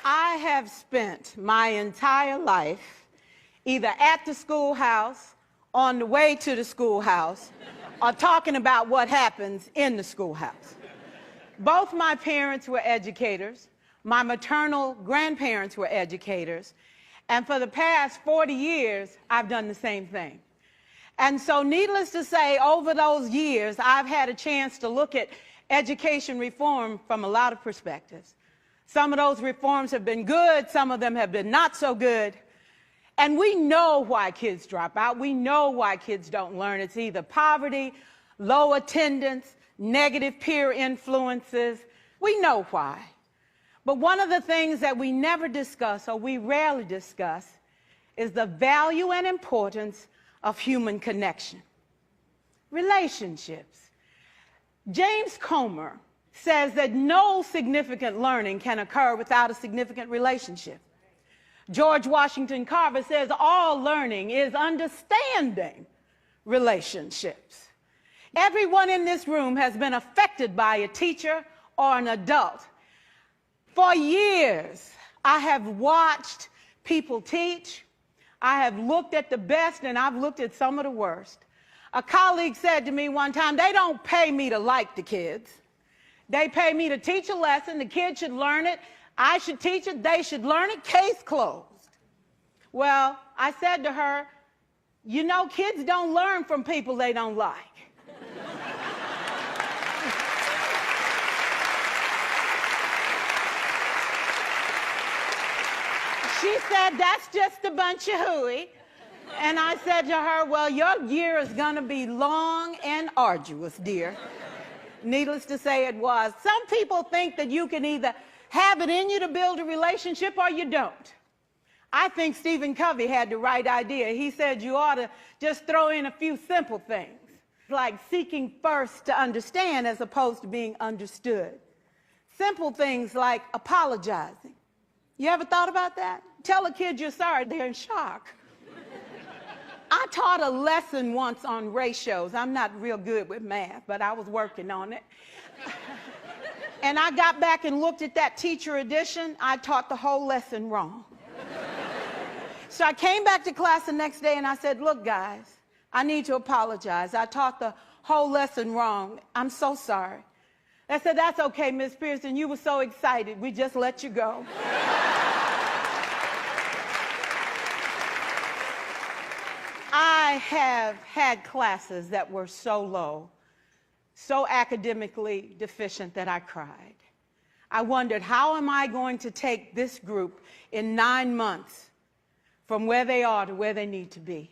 I have spent my entire life either at the schoolhouse, on the way to the schoolhouse, or talking about what happens in the schoolhouse. Both my parents were educators. My maternal grandparents were educators. And for the past 40 years, I've done the same thing. And so needless to say, over those years, I've had a chance to look at education reform from a lot of perspectives. Some of those reforms have been good, some of them have been not so good. And we know why kids drop out. We know why kids don't learn. It's either poverty, low attendance, negative peer influences. We know why. But one of the things that we never discuss, or we rarely discuss, is the value and importance of human connection. Relationships. James Comer says that no significant learning can occur without a significant relationship. George Washington Carver says all learning is understanding relationships. Everyone in this room has been affected by a teacher or an adult. For years, I have watched people teach. I have looked at the best and I've looked at some of the worst. A colleague said to me one time, they don't pay me to like the kids. They pay me to teach a lesson. The kids should learn it. I should teach it. They should learn it. Case closed. Well, I said to her, you know, kids don't learn from people they don't like. She said, that's just a bunch of hooey. And I said to her, well, your year is going to be long and arduous, dear. Needless to say, it was. Some people think that you can either have it in you to build a relationship or you don't. I think Stephen Covey had the right idea. He said you ought to just throw in a few simple things, like seeking first to understand as opposed to being understood. Simple things like apologizing. You ever thought about that? Tell a kid you're sorry, they're in shock. I taught a lesson once on ratios. I'm not real good with math, but I was working on it. And I got back and looked at that teacher edition. I taught the whole lesson wrong. So I came back to class the next day and I said, look, guys, I need to apologize. I taught the whole lesson wrong. I'm so sorry. They said, that's okay, Miss Pearson. You were so excited. We just let you go. I have had classes that were so low, so academically deficient that I cried. I wondered, how am I going to take this group in 9 months from where they are to where they need to be?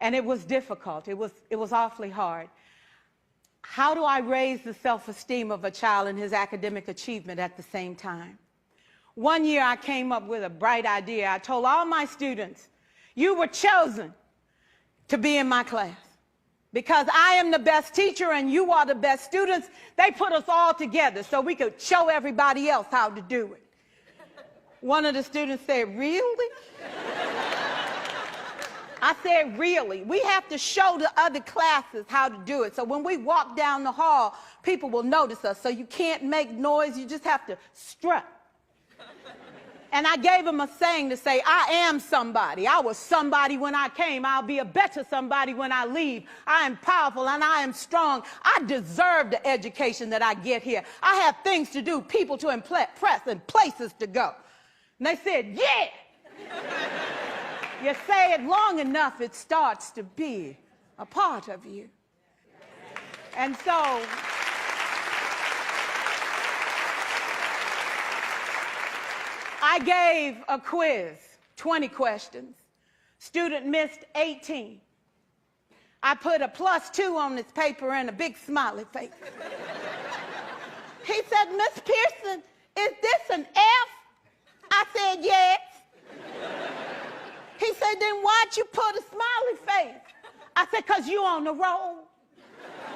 And it was difficult. It was awfully hard. How do I raise the self-esteem of a child and his academic achievement at the same time? One year I came up with a bright idea. I told all my students, you were chosen to be in my class because I am the best teacher and you are the best students. They put us all together so we could show everybody else how to do it. One of the students said, really? I said, really? We have to show the other classes how to do it. So when we walk down the hall, people will notice us. So you can't make noise. You just have to strut. And I gave him a saying to say, I am somebody. I was somebody when I came. I'll be a better somebody when I leave. I am powerful and I am strong. I deserve the education that I get here. I have things to do, people to impress, and places to go. And they said, yeah. You say it long enough, it starts to be a part of you. And so I gave a quiz, 20 questions. Student missed 18. I put a +2 on this paper and a big smiley face. He said, Miss Pearson, is this an F? I said, yes. He said, then why'd you put a smiley face? I said, because you on the roll.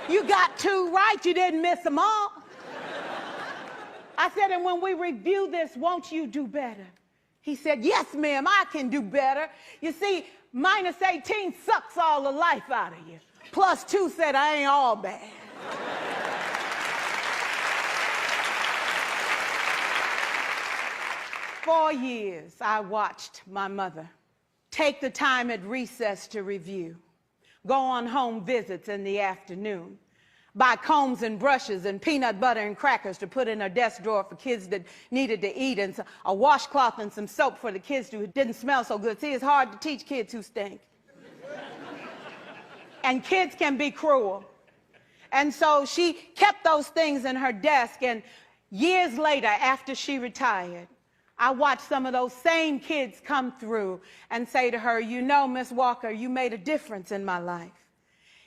You got 2 right, you didn't miss them all. I said, and when we review this, won't you do better? He said, yes, ma'am, I can do better. You see, -18 sucks all the life out of you. +2 said, I ain't all bad. 4 years, I watched my mother take the time at recess to review, go on home visits in the afternoon, buy combs and brushes and peanut butter and crackers to put in her desk drawer for kids that needed to eat, and a washcloth and some soap for the kids who didn't smell so good. See, it's hard to teach kids who stink. And kids can be cruel. And so she kept those things in her desk, and years later, after she retired, I watched some of those same kids come through and say to her, you know, Miss Walker, you made a difference in my life.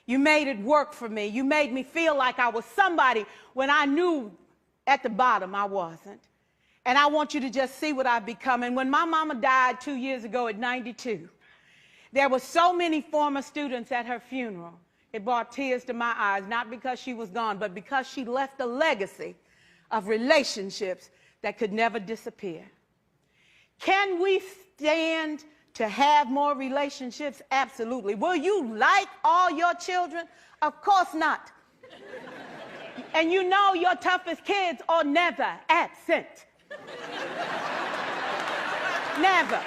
You made it work for me. You made me feel like I was somebody when I knew at the bottom I wasn't. And I want you to just see what I've become. And when my mama died 2 years ago at 92, there were so many former students at her funeral. It brought tears to my eyes, not because she was gone, but because she left a legacy of relationships that could never disappear. Can we stand to have more relationships? Absolutely. Will you like all your children? Of course not. And you know your toughest kids are never absent. Never.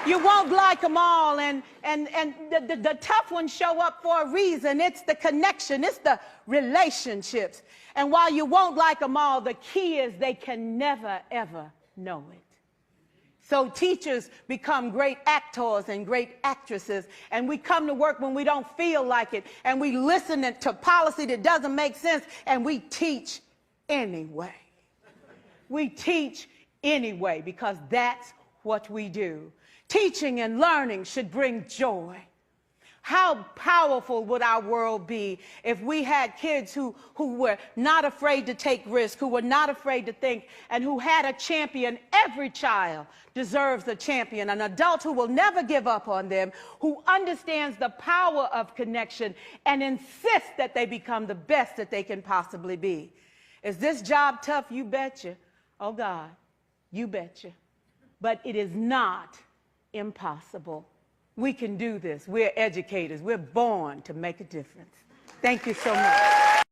You won't like them all, and the tough ones show up for a reason. It's the connection. It's the relationships. And while you won't like them all, the key is they can never, ever know it. So teachers become great actors and great actresses, and we come to work when we don't feel like it, and we listen to policy that doesn't make sense, and we teach anyway. We teach anyway because that's what we do. Teaching and learning should bring joy. How powerful would our world be if we had kids who were not afraid to take risks, who were not afraid to think, and who had a champion? Every child deserves a champion, an adult who will never give up on them, who understands the power of connection and insists that they become the best that they can possibly be. Is this job tough? You betcha. Oh God, you betcha. But it is not impossible. We can do this. We're educators. We're born to make a difference. Thank you so much.